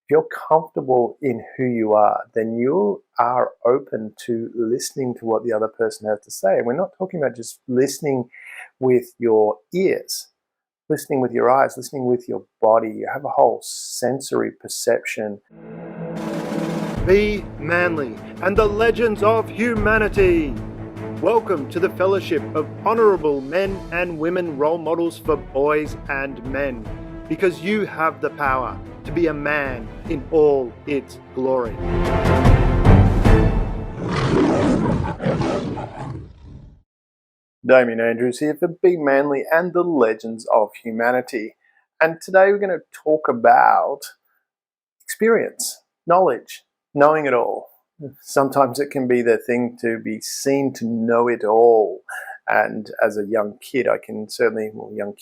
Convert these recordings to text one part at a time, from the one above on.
If you're comfortable in who you are, then you are open to listening to what the other person has to say. And we're not talking about just listening with your ears, listening with your eyes, listening with your body. You have a whole sensory perception. Be manly and the legends of humanity. Welcome to the fellowship of honourable men and women role models for boys and men, because you have the power to be a man in all its glory. Damian Andrews here for Be Manly and the Legends of Humanity. And today we're going to talk about experience, knowledge, knowing it all. Sometimes it can be the thing to be seen to know it all. And as a young kid, I can certainly, young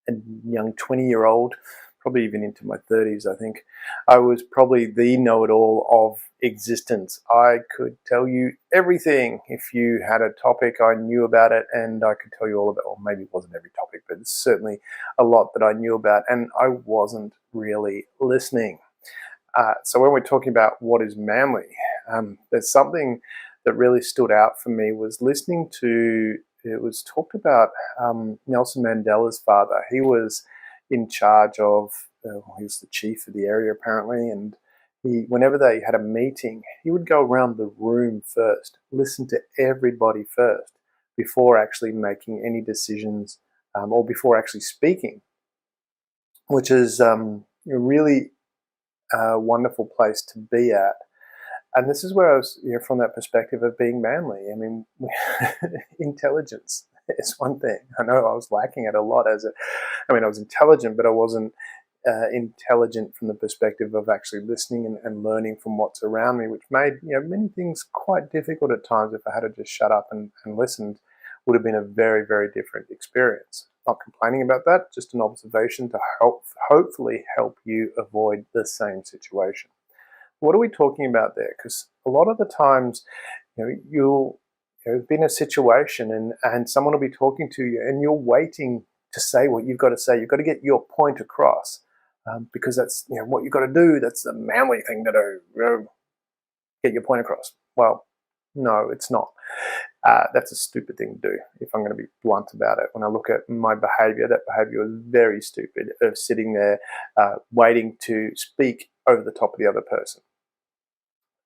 20-year-old, probably even into my 30s, I think, I was probably the know-it-all of existence. I could tell you everything. If you had a topic, I knew about it, and I could tell you all about it. Or maybe it wasn't every topic, but it's certainly a lot that I knew about, and I wasn't really listening. So when we're talking about what is manly, there's something that really stood out for me was listening to, it was talked about Nelson Mandela's father. He was in charge of, he was the chief of the area apparently, and whenever they had a meeting, he would go around the room first, listen to everybody first before actually making any decisions or before actually speaking, which is really a wonderful place to be at. And this is where I was, from that perspective of being manly. I mean, intelligence is one thing. I know I was lacking it a lot I was intelligent, but I wasn't intelligent from the perspective of actually listening and learning from what's around me, which made many things quite difficult at times. If I had to just shut up and listened, would have been a very, very different experience. Not complaining about that, just an observation to hopefully help you avoid the same situation. What are we talking about there? Because a lot of the times, you'll be in a situation and someone will be talking to you and you're waiting to say what you've got to say. You've got to get your point across because that's what you've got to do. That's the manly thing to do. Get your point across. Well, no, it's not. That's a stupid thing to do, if I'm going to be blunt about it. When I look at my behavior, that behavior was very stupid, of sitting there waiting to speak over the top of the other person.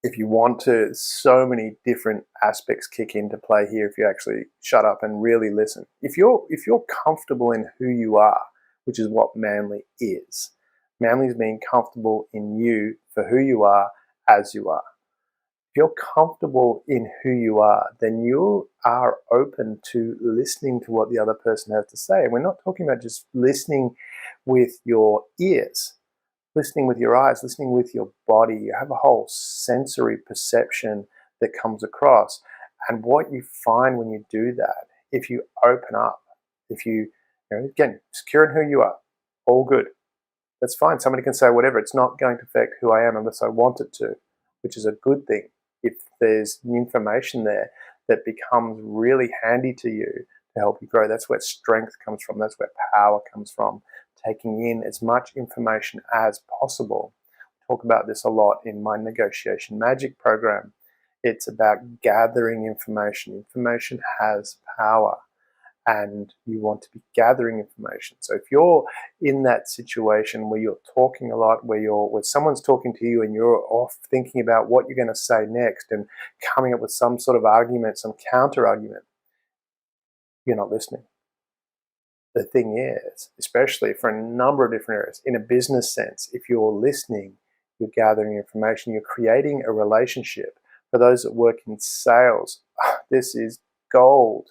If you want to, so many different aspects kick into play here if you actually shut up and really listen. If you're comfortable in who you are, which is what manly is. Manly is being comfortable in you for who you are as you are. If you're comfortable in who you are, then you are open to listening to what the other person has to say. And we're not talking about just listening with your ears, listening with your eyes, listening with your body. You have a whole sensory perception that comes across. And what you find when you do that, if you open up, if you, again, secure in who you are, all good. That's fine. Somebody can say whatever. It's not going to affect who I am unless I want it to, which is a good thing. If there's information there that becomes really handy to you to help you grow, that's where strength comes from. That's where power comes from. Taking in as much information as possible. I talk about this a lot in my Negotiation Magic program. It's about gathering information. Information has power, and you want to be gathering information. So if you're in that situation where you're talking a lot, where someone's talking to you and you're off thinking about what you're going to say next and coming up with some sort of argument, some counter argument, you're not listening. The thing is, especially for a number of different areas, in a business sense, if you're listening, you're gathering information, you're creating a relationship. For those that work in sales, this is gold.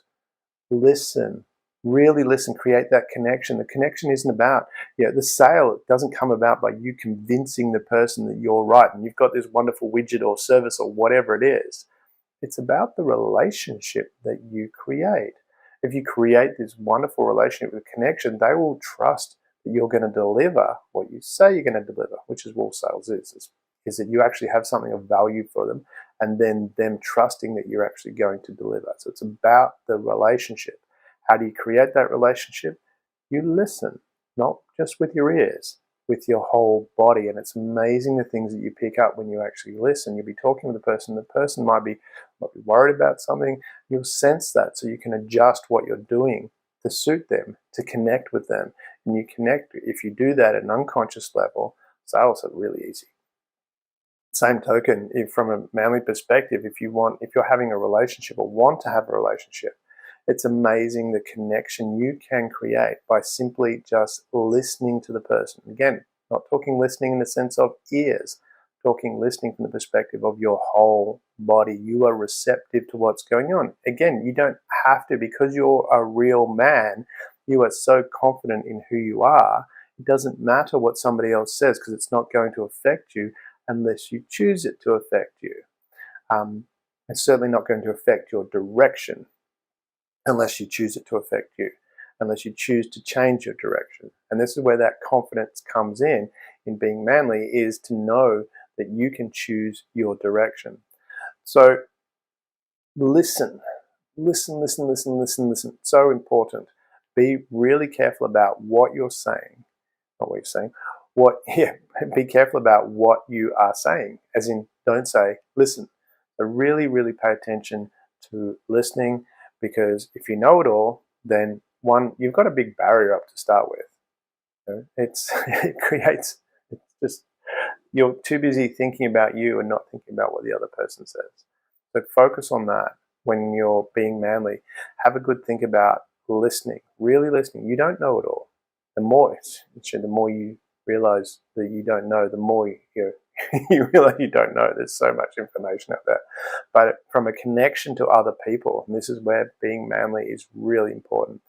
Listen, really listen, create that connection. The connection isn't about, the sale. It doesn't come about by you convincing the person that you're right and you've got this wonderful widget or service or whatever it is. It's about the relationship that you create. If you create this wonderful relationship with connection, they will trust that you're going to deliver what you say you're going to deliver, which is what sales is that you actually have something of value for them, and then them trusting that you're actually going to deliver. So it's about the relationship. How do you create that relationship? You listen, not just with your ears. with your whole body. And it's amazing the things that you pick up when you actually listen. You'll be talking with the person might be worried about something. You'll sense that, so you can adjust what you're doing to suit them, to connect with them. And you connect, if you do that at an unconscious level, sales are really easy. Same token, from a manly perspective, if you're having a relationship or want to have a relationship, it's amazing the connection you can create by simply just listening to the person. Again, not talking listening in the sense of ears, talking listening from the perspective of your whole body. You are receptive to what's going on. Again, you don't have to, because you're a real man, you are so confident in who you are. It doesn't matter what somebody else says, because it's not going to affect you unless you choose it to affect you. It's certainly not going to affect your direction unless you choose it to affect you, unless you choose to change your direction. And this is where that confidence comes in being manly, is to know that you can choose your direction. So listen. So important. Be really careful about what you're saying. Not what you're saying. Be careful about what you are saying. As in, don't say, listen. So really, really pay attention to listening, because if you know it all, then one, you've got a big barrier up to start with. You're too busy thinking about you and not thinking about what the other person says. So focus on that when you're being manly. Have a good think about listening, really listening. You don't know it all. The more you realize that you don't know, the more you realize you don't know. There's so much information out there. But from a connection to other people, and this is where being manly is really important.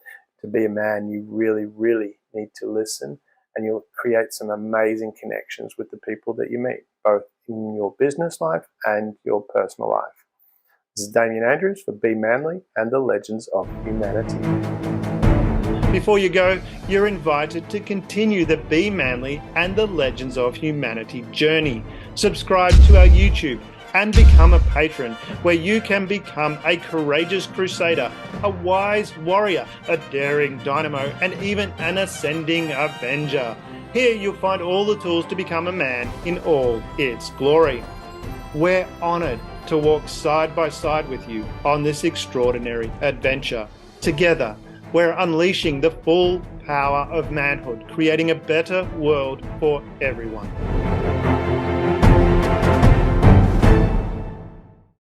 To be a man, you really, really need to listen, and you'll create some amazing connections with the people that you meet, both in your business life and your personal life. This is Damian Andrews for Be Manly and the Legends of Humanity. Before you go, you're invited to continue the Be Manly and the Legends of Humanity journey. Subscribe to our YouTube and become a patron, where you can become a courageous crusader, a wise warrior, a daring dynamo, and even an ascending avenger. Here you'll find all the tools to become a man in all its glory. We're honored to walk side by side with you on this extraordinary adventure. Together, we're unleashing the full power of manhood, creating a better world for everyone.